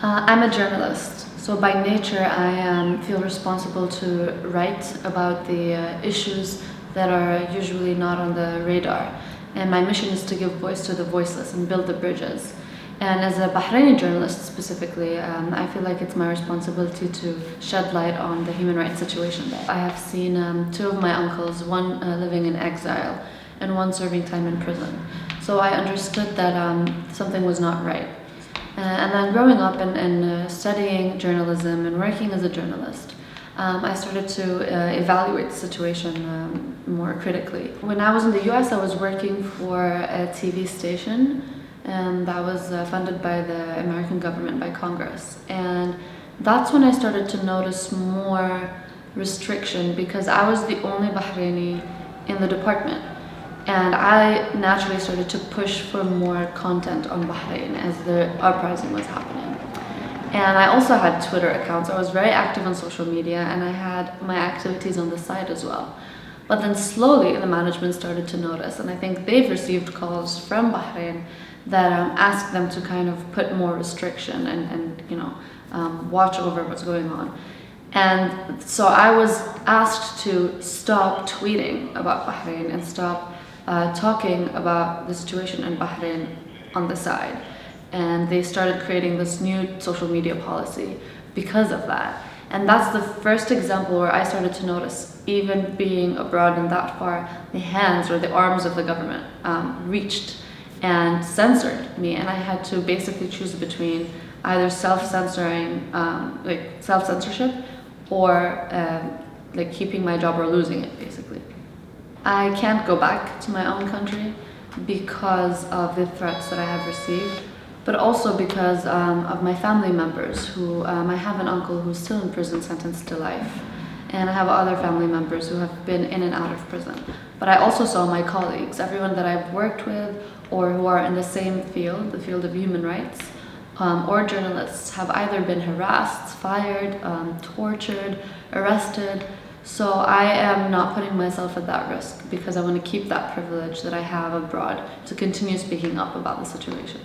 I'm a journalist, so by nature I feel responsible to write about the issues that are usually not on the radar. And my mission is to give voice to the voiceless and build the bridges. And as a Bahraini journalist specifically, I feel like it's my responsibility to shed light on the human rights situation there. I have seen two of my uncles, one living in exile and one serving time in prison. So I understood that something was not right. And then growing up and studying journalism and working as a journalist, I started to evaluate the situation more critically. When I was in the US, I was working for a TV station that was funded by the American government, by Congress. And that's when I started to notice more restriction because I was the only Bahraini in the department. And I naturally started to push for more content on Bahrain as the uprising was happening. And I also had Twitter accounts. I was very active on social media and I had my activities on the side as well. But then slowly the management started to notice, and I think they've received calls from Bahrain that ask them to kind of put more restriction and watch over what's going on. And so I was asked to stop tweeting about Bahrain and stop talking about the situation in Bahrain on the side. And they started creating this new social media policy because of that. And that's the first example where I started to notice, even being abroad and that far, the hands or the arms of the government reached and censored me. And I had to basically choose between either self-censoring, like self-censorship, or like keeping my job or losing it, basically. I can't go back to my own country because of the threats that I have received, but also because of my family members who, I have an uncle who's still in prison sentenced to life, and I have other family members who have been in and out of prison. But I also saw my colleagues, everyone that I've worked with or who are in the same field, the field of human rights, or journalists, have either been harassed, fired, tortured, arrested. So I am not putting myself at that risk because I want to keep that privilege that I have abroad to continue speaking up about the situation.